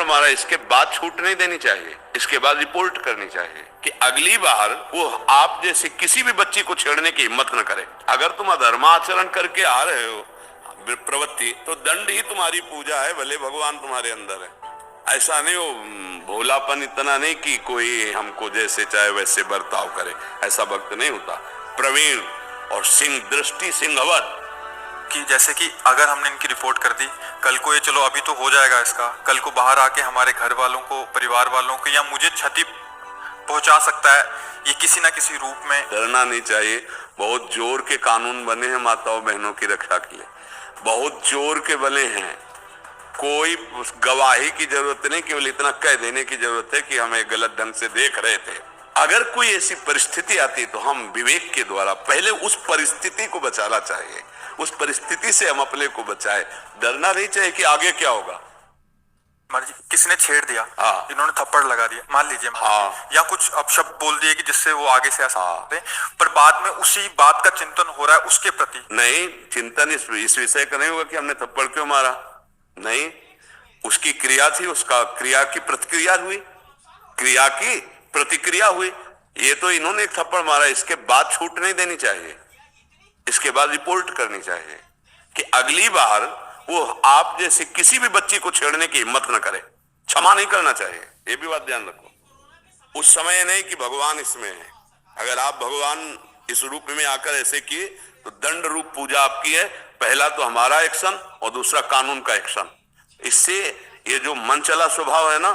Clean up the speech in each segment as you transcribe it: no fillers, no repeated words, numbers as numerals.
मारा, इसके बाद छूट नहीं देनी चाहिए, इसके बाद रिपोर्ट करनी चाहिए कि अगली बार वो आप जैसे किसी भी बच्ची को छेड़ने की हिम्मत न करे। अगर तुम अधर्माचरण करके आ रहे हो प्रवृत्ति, तो दंड ही तुम्हारी पूजा है, भले भगवान तुम्हारे अंदर है। ऐसा नहीं हो भोलापन इतना नहीं कि कोई हमको जैसे चाहे वैसे बर्ताव करे, ऐसा वक्त नहीं होता। प्रवीण और सिंह दृष्टि सिंहवत कि जैसे कि अगर हमने इनकी रिपोर्ट कर दी, कल को ये चलो अभी तो हो जाएगा इसका, कल को बाहर आके हमारे घर वालों को, परिवार वालों को या मुझे क्षति पहुंचा सकता है ये किसी ना किसी रूप में। डरना नहीं चाहिए। बहुत जोर के कानून बने हैं माताओं बहनों की रक्षा के लिए, बहुत जोर के बने हैं। कोई गवाही की जरूरत नहीं, केवल इतना कह देने की जरूरत है कि हमें गलत ढंग से देख रहे थे। अगर कोई ऐसी परिस्थिति आती तो हम विवेक के द्वारा पहले उस परिस्थिति को बचाना चाहिए, उस परिस्थिति से हम अपने को बचाए। डरना नहीं चाहिए कि आगे क्या होगा। किसी ने छेड़ दिया, इन्होंने थप्पड़ लगा दिया, मान लीजिए या कुछ अपशब्द बोल दिए कि जिससे वो आगे से ऐसा पर बाद में उसी बात का चिंतन हो रहा है उसके प्रति। नहीं, चिंतन इस विषय का नहीं होगा कि हमने थप्पड़ क्यों मारा, नहीं, उसकी क्रिया थी, उसका क्रिया की प्रतिक्रिया हुई, क्रिया की प्रतिक्रिया हुई। ये तो इन्होंने एक थप्पड़ मारा, इसके बाद छूट नहीं देनी चाहिए, इसके बाद रिपोर्ट करनी चाहिए कि अगली बार वो आप जैसे किसी भी बच्ची को छेड़ने की हिम्मत न करे। क्षमा नहीं करना चाहिए, ये भी बात ध्यान रखो। उस समय नहीं कि भगवान इसमें है। अगर आप भगवान इस रूप में आकर ऐसे किए तो दंड रूप पूजा आपकी है। पहला तो हमारा एक्शन और दूसरा कानून का एक्शन। इससे ये जो मन चला स्वभाव है ना,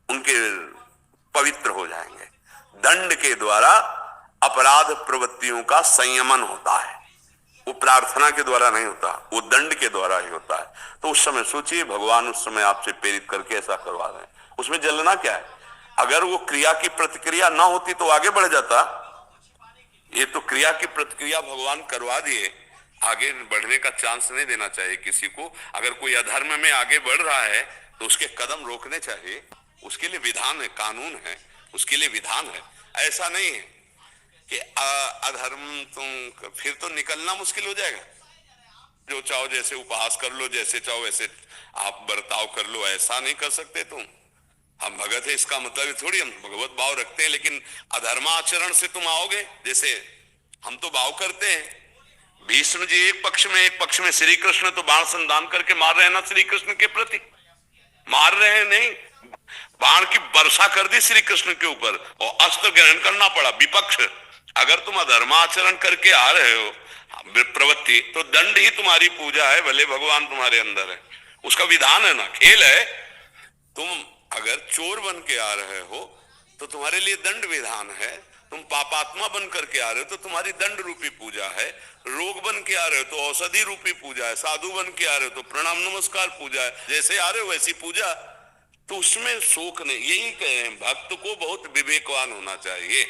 उनके पवित्र हो जाएंगे। दंड के द्वारा अपराध प्रवृत्तियों का संयमन होता है, वो प्रार्थना के द्वारा नहीं होता, वो दंड के द्वारा ही होता है। तो उस समय सोचिए, भगवान उस समय आपसे प्रेरित करके ऐसा करवा रहे हैं, उसमें जलना क्या है। अगर वो क्रिया की प्रतिक्रिया ना होती तो आगे बढ़ जाता। ये तो क्रिया की प्रतिक्रिया भगवान करवा दिए, आगे बढ़ने का चांस नहीं देना चाहिए किसी को। अगर कोई अधर्म में आगे बढ़ रहा है तो उसके कदम रोकने चाहिए, उसके लिए विधान है, कानून है, उसके लिए विधान है। ऐसा नहीं है कि अधर्म तुम फिर तो निकलना मुश्किल हो जाएगा। जो चाहो जैसे उपहास कर लो, जैसे चाहो वैसे आप बर्ताव कर लो, ऐसा नहीं कर सकते तुम। हम भगत है इसका मतलब थोड़ी हम भगवत भाव रखते हैं, लेकिन अधर्माचरण से तुम आओगे। जैसे हम तो भाव करते हैं, भीष्म जी एक पक्ष में श्री कृष्ण तो बाण संधान करके मार रहे हैं ना, श्री कृष्ण के प्रति मार रहे हैं, नहीं, बाण की वर्षा कर दी श्री कृष्ण के ऊपर और अस्त्र ग्रहण करना पड़ा विपक्ष। अगर तुम अधर्माचरण करके आ रहे हो प्रवृत्ति, तो दंड ही तुम्हारी पूजा है, भले भगवान तुम्हारे अंदर है, उसका विधान है ना, खेल है। तुम अगर चोर बन के आ रहे हो तो तुम्हारे लिए दंड विधान है। तुम पापात्मा बन करके आ रहे हो तो तुम्हारी दंड रूपी पूजा है। रोग बन के आ रहे हो तो औषधि रूपी पूजा है। साधु बन के आ रहे हो तो प्रणाम नमस्कार पूजा है। जैसे आ रहे हो वैसी पूजा, तो उसमें शोक नहीं। यही कहे भक्त को बहुत विवेकवान होना चाहिए।